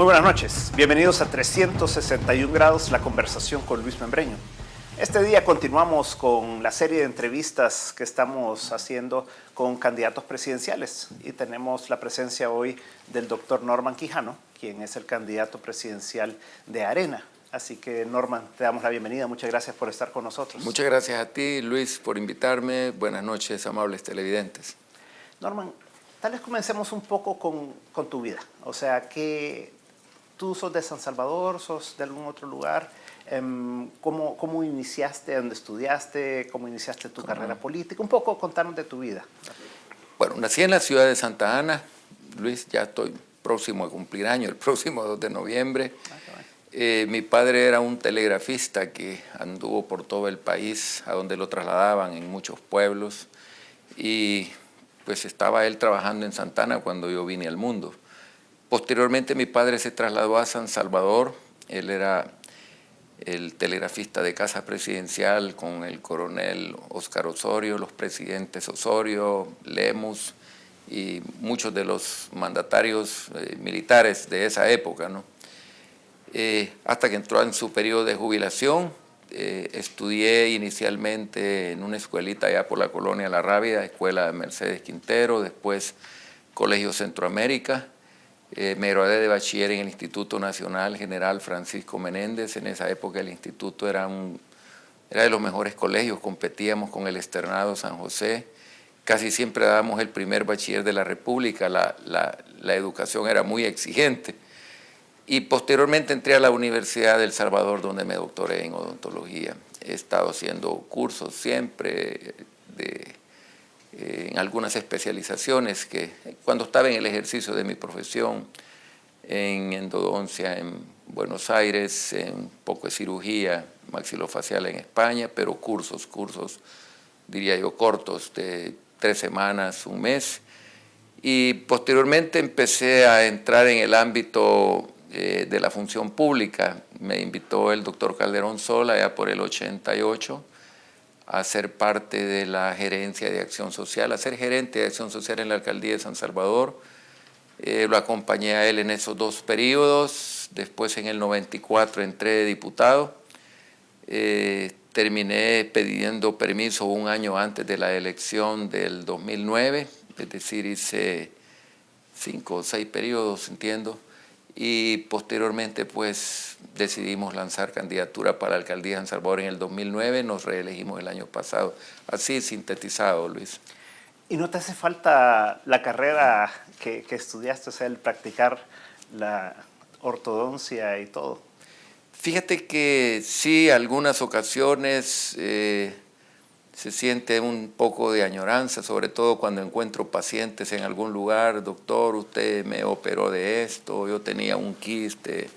Muy buenas noches, bienvenidos a 361 grados, la conversación con Luis Membreño. Este día continuamos con la serie de entrevistas que estamos haciendo con candidatos presidenciales y tenemos la presencia hoy del doctor Norman Quijano, quien es el candidato presidencial de Arena. Así que Norman, te damos la bienvenida, muchas gracias por estar con nosotros. Muchas gracias a ti, Luis, por invitarme. Buenas noches, amables televidentes. Norman, tal vez comencemos un poco con tu vida, o sea, que tú sos de San Salvador, sos de algún otro lugar. ¿Cómo iniciaste, dónde estudiaste, cómo iniciaste tu carrera política? Un poco contarnos de tu vida. Bueno, nací en la ciudad de Santa Ana. Luis, ya estoy próximo a cumplir año, el próximo 2 de noviembre. Mi padre era un telegrafista que anduvo por todo el país, a donde lo trasladaban en muchos pueblos. Y pues estaba él trabajando en Santa Ana cuando yo vine al mundo. Posteriormente mi padre se trasladó a San Salvador. Él era el telegrafista de Casa Presidencial con el coronel Oscar Osorio, los presidentes Osorio, Lemus y muchos de los mandatarios militares de esa época, ¿no? Hasta que entró en su periodo de jubilación. Estudié inicialmente en una escuelita allá por la colonia La Rábida, escuela de Mercedes Quintero, después Colegio Centroamérica. Me gradué de bachiller en el Instituto Nacional General Francisco Menéndez. En esa época el instituto era de los mejores colegios, competíamos con el Externado San José. Casi siempre dábamos el primer bachiller de la República, la educación era muy exigente. Y posteriormente entré a la Universidad del Salvador, donde me doctoré en odontología. He estado haciendo cursos siempre en algunas especializaciones que cuando estaba en el ejercicio de mi profesión, en endodoncia en Buenos Aires, en un poco de cirugía maxilofacial en España, pero cursos, diría yo, cortos, de 3 semanas, un mes. Y posteriormente empecé a entrar en el ámbito de la función pública. Me invitó el doctor Calderón Sola, allá por el 88, a ser parte de la gerencia de acción social, a ser gerente de acción social en la alcaldía de San Salvador. Lo acompañé a él en esos 2 periodos. Después en el 94 entré de diputado. Terminé pidiendo permiso un año antes de la elección del 2009, es decir, hice 5 o 6 periodos, entiendo. Y posteriormente pues decidimos lanzar candidatura para la alcaldía de San Salvador en el 2009, nos reelegimos el año pasado. Así sintetizado, Luis. ¿Y no te hace falta la carrera que estudiaste, o sea, el practicar la ortodoncia y todo? Fíjate que sí, algunas ocasiones se siente un poco de añoranza, sobre todo cuando encuentro pacientes en algún lugar. Doctor, usted me operó de esto, yo tenía un quiste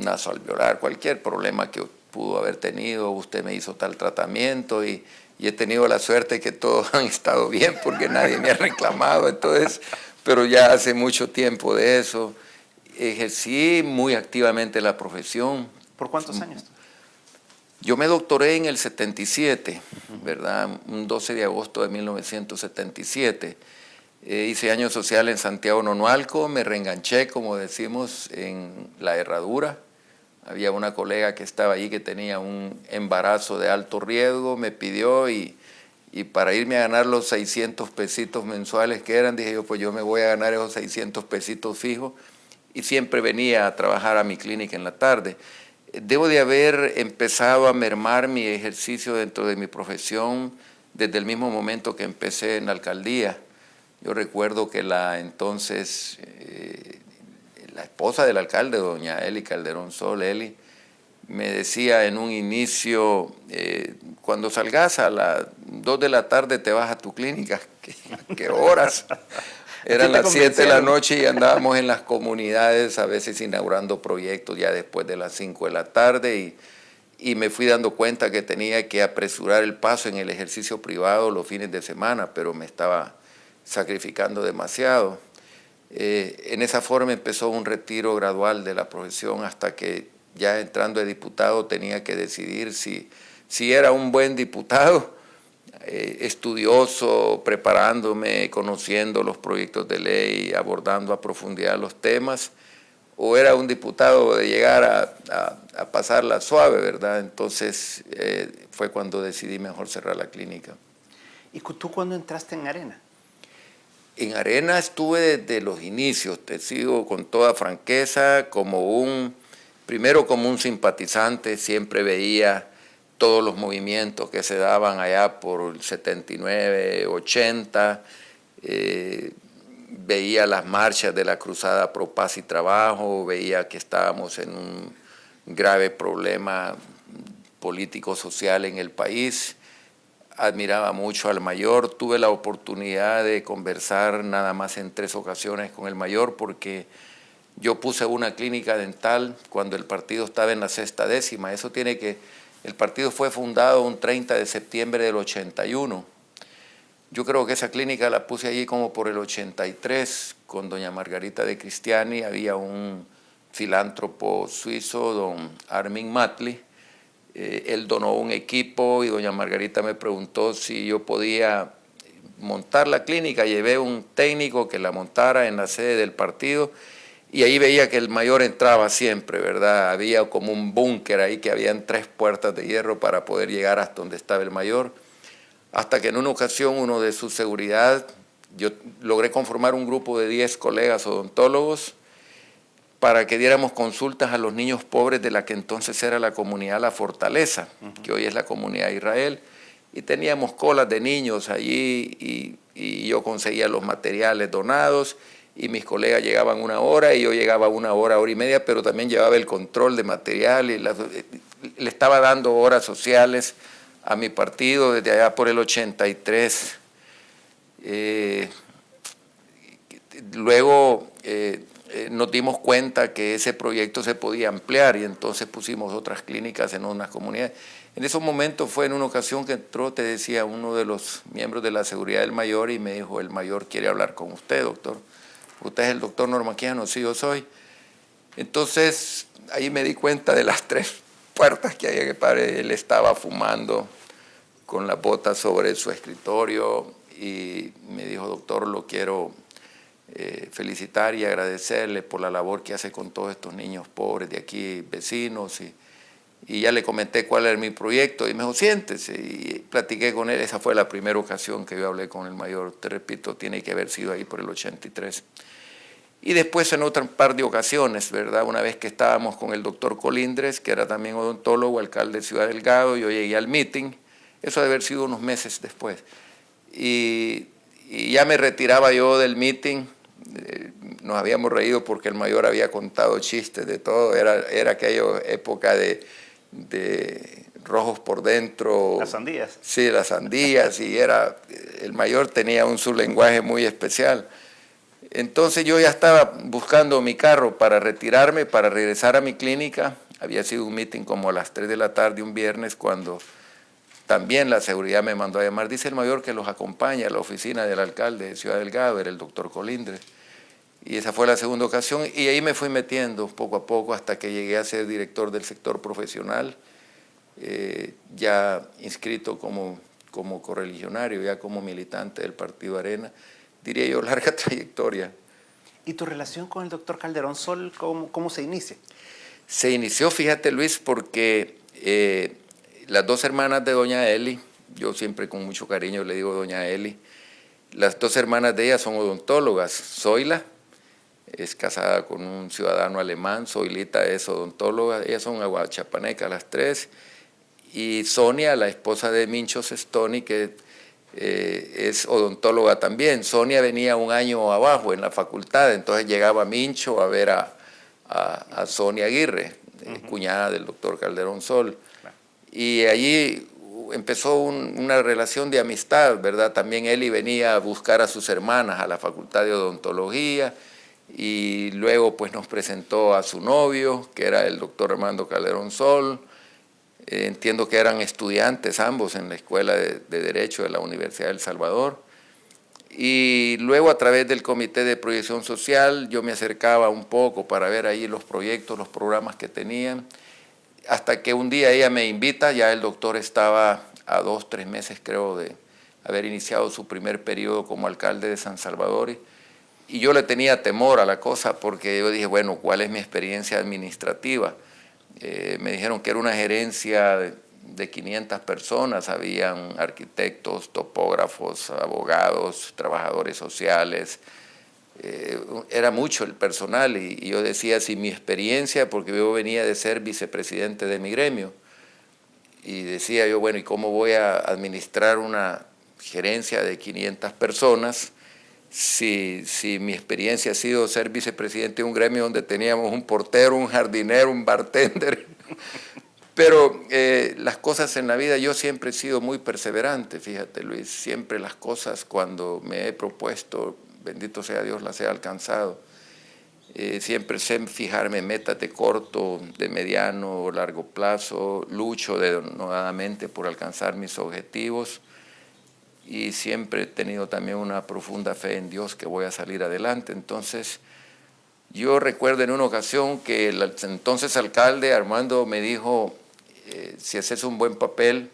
nasoalveolar, cualquier problema que pudo haber tenido, usted me hizo tal tratamiento y he tenido la suerte que todos han estado bien porque nadie me ha reclamado, entonces, pero ya hace mucho tiempo de eso. Ejercí muy activamente la profesión. ¿Por cuántos años? Yo me doctoré en el 77, ¿verdad? Un 12 de agosto de 1977. Hice año social en Santiago Nonualco, me reenganché, como decimos, en la Herradura. Había una colega que estaba allí que tenía un embarazo de alto riesgo, me pidió y para irme a ganar los 600 pesitos mensuales que eran, dije yo, pues yo me voy a ganar esos 600 pesitos fijos y siempre venía a trabajar a mi clínica en la tarde. Debo de haber empezado a mermar mi ejercicio dentro de mi profesión desde el mismo momento que empecé en la alcaldía. Yo recuerdo que la entonces, la esposa del alcalde, doña Eli Calderón Sol, Eli, me decía en un inicio, cuando salgas a las 2 de la tarde te vas a tu clínica. ¿A qué horas? Eran las 7 de la noche y andábamos en las comunidades, a veces inaugurando proyectos ya después de las 5 de la tarde y me fui dando cuenta que tenía que apresurar el paso en el ejercicio privado los fines de semana, pero me estaba sacrificando demasiado. En esa forma empezó un retiro gradual de la profesión hasta que ya entrando de diputado tenía que decidir si era un buen diputado estudioso, preparándome, conociendo los proyectos de ley, abordando a profundidad los temas, o era un diputado de llegar a pasarla suave, ¿verdad? Entonces fue cuando decidí mejor cerrar la clínica. ¿Y tú cuándo entraste en Arena? En Arena estuve desde los inicios, te sigo con toda franqueza, primero como un simpatizante, siempre veía todos los movimientos que se daban allá por el 79, 80, veía las marchas de la Cruzada Pro Paz y Trabajo, veía que estábamos en un grave problema político-social en el país. Admiraba mucho al mayor, tuve la oportunidad de conversar nada más en 3 ocasiones con el mayor porque yo puse una clínica dental cuando el partido estaba en la 60ª. El partido fue fundado un 30 de septiembre del 81. Yo creo que esa clínica la puse allí como por el 83 con doña Margarita de Cristiani. Había un filántropo suizo, don Armin Matli. Él donó un equipo y doña Margarita me preguntó si yo podía montar la clínica. Llevé un técnico que la montara en la sede del partido y ahí veía que el mayor entraba siempre, ¿verdad? Había como un búnker ahí que habían 3 puertas de hierro para poder llegar hasta donde estaba el mayor. Hasta que en una ocasión uno de su seguridad, yo logré conformar un grupo de 10 colegas odontólogos para que diéramos consultas a los niños pobres de la que entonces era la comunidad La Fortaleza, que hoy es la comunidad Israel, y teníamos colas de niños allí y yo conseguía los materiales donados y mis colegas llegaban 1 hora y yo llegaba 1 hora, hora y media, pero también llevaba el control de material y le estaba dando horas sociales a mi partido desde allá por el 83. Luego nos dimos cuenta que ese proyecto se podía ampliar y entonces pusimos otras clínicas en unas comunidades. En esos momentos fue en una ocasión que entró, te decía, uno de los miembros de la seguridad del mayor y me dijo: el mayor quiere hablar con usted, doctor. ¿Usted es el doctor Normanquiano? Sí, yo soy. Entonces ahí me di cuenta de las 3 puertas que había que parar. Él estaba fumando con las botas sobre su escritorio y me dijo: doctor, lo quiero felicitar y agradecerle por la labor que hace con todos estos niños pobres de aquí, vecinos, y ya le comenté cuál era mi proyecto y me dijo: siéntese, y platiqué con él. Esa fue la primera ocasión que yo hablé con el mayor, te repito, tiene que haber sido ahí por el 83. Y después en otro par de ocasiones, ¿verdad? Una vez que estábamos con el doctor Colindres, que era también odontólogo, alcalde de Ciudad Delgado, yo llegué al meeting, eso debe haber sido unos meses después, y ya me retiraba yo del meeting. Nos habíamos reído porque el mayor había contado chistes de todo, era aquella época de rojos por dentro. Las sandías. Sí, las sandías, y el mayor tenía su lenguaje muy especial. Entonces yo ya estaba buscando mi carro para retirarme, para regresar a mi clínica. Había sido un meeting como a las 3 de la tarde un viernes cuando también la seguridad me mandó a llamar. Dice el mayor que los acompaña a la oficina del alcalde de Ciudad Delgado, era el doctor Colindres. Y esa fue la segunda ocasión y ahí me fui metiendo poco a poco hasta que llegué a ser director del sector profesional, ya inscrito como correligionario, ya como militante del Partido Arena. Diría yo, larga trayectoria. ¿Y tu relación con el doctor Calderón Sol, cómo se inicia? Se inició, fíjate Luis, porque las 2 hermanas de doña Eli, yo siempre con mucho cariño le digo doña Eli, las 2 hermanas de ella son odontólogas. Zoila es casada con un ciudadano alemán, Zoilita es odontóloga, ellas son aguachapanecas las 3, y Sonia, la esposa de Mincho Sestoni, que es odontóloga también. Sonia venía 1 año abajo en la facultad, entonces llegaba Mincho a ver a Sonia Aguirre, cuñada del doctor Calderón Sol. Y allí empezó una relación de amistad, ¿verdad? También Eli venía a buscar a sus hermanas a la Facultad de Odontología y luego pues nos presentó a su novio, que era el doctor Armando Calderón Sol. Entiendo que eran estudiantes ambos en la Escuela de Derecho de la Universidad de El Salvador. Y luego a través del Comité de Proyección Social yo me acercaba un poco para ver ahí los proyectos, los programas que tenían, hasta que un día ella me invita, ya el doctor estaba a 2, 3 meses creo haber iniciado su primer periodo como alcalde de San Salvador. Y yo le tenía temor a la cosa porque yo dije, bueno, ¿cuál es mi experiencia administrativa? Me dijeron que era una gerencia de 500 personas, habían arquitectos, topógrafos, abogados, trabajadores sociales, era mucho el personal y yo decía, si mi experiencia, porque yo venía de ser vicepresidente de mi gremio, y decía yo, bueno, ¿y cómo voy a administrar una gerencia de 500 personas si mi experiencia ha sido ser vicepresidente de un gremio donde teníamos un portero, un jardinero, un bartender? Pero las cosas en la vida, yo siempre he sido muy perseverante, fíjate Luis, siempre las cosas cuando me he propuesto, bendito sea Dios, las he alcanzado. Siempre sé fijarme metas de corto, de mediano o largo plazo, lucho denodadamente por alcanzar mis objetivos y siempre he tenido también una profunda fe en Dios que voy a salir adelante. Entonces, yo recuerdo en una ocasión que el entonces alcalde Armando me dijo, si haces un buen papel,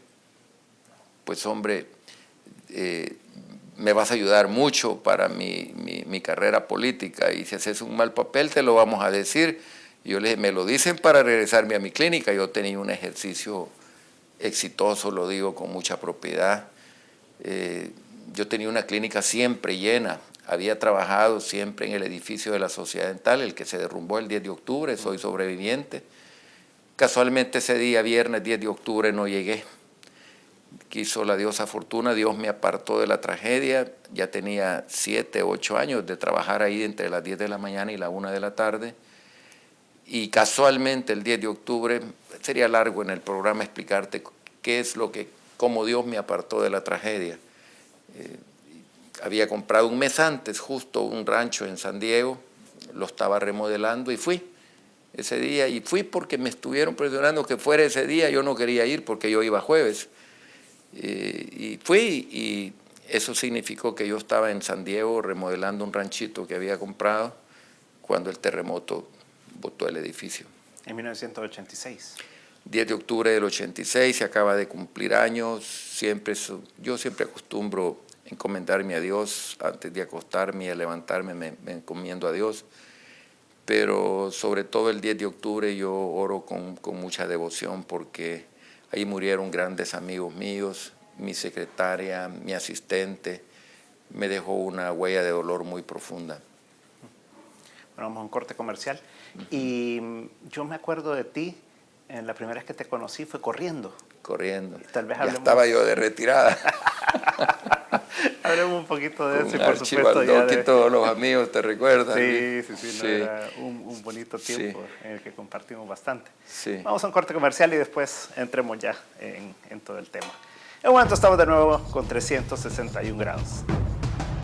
pues hombre, me vas a ayudar mucho para mi carrera política, y si haces un mal papel te lo vamos a decir. Y yo le dije, me lo dicen para regresarme a mi clínica. Yo tenía un ejercicio exitoso, lo digo con mucha propiedad. Yo tenía una clínica siempre llena, había trabajado siempre en el edificio de la Sociedad Dental, el que se derrumbó el 10 de octubre, soy sobreviviente. Casualmente ese día, viernes 10 de octubre, no llegué. Quiso la diosa Fortuna, Dios me apartó de la tragedia. Ya tenía 7, 8 años de trabajar ahí entre las 10 de la mañana y la 1 de la tarde. Y casualmente el 10 de octubre, sería largo en el programa explicarte qué es lo que, cómo Dios me apartó de la tragedia. Había comprado un mes antes justo un rancho en San Diego, lo estaba remodelando y fui ese día. Y fui porque me estuvieron presionando que fuera ese día, yo no quería ir porque yo iba jueves. Y fui, y eso significó que yo estaba en San Diego remodelando un ranchito que había comprado cuando el terremoto botó el edificio. En 1986. 10 de octubre del 86, se acaba de cumplir años. Yo siempre acostumbro encomendarme a Dios antes de acostarme y a levantarme, me encomiendo a Dios. Pero sobre todo el 10 de octubre yo oro con mucha devoción porque ahí murieron grandes amigos míos, mi secretaria, mi asistente, me dejó una huella de dolor muy profunda. Bueno, vamos a un corte comercial. Y yo me acuerdo de ti, en la primera vez que te conocí fue corriendo. Corriendo. Tal vez ya estaba yo de retirada. Hablemos un poquito de eso y por supuesto Archibaldo, que todos los amigos te recuerdan. Sí. No, era un bonito tiempo en el que compartimos bastante. Sí. Vamos a un corte comercial y después entremos ya en todo el tema. En un momento estamos de nuevo con 361 grados.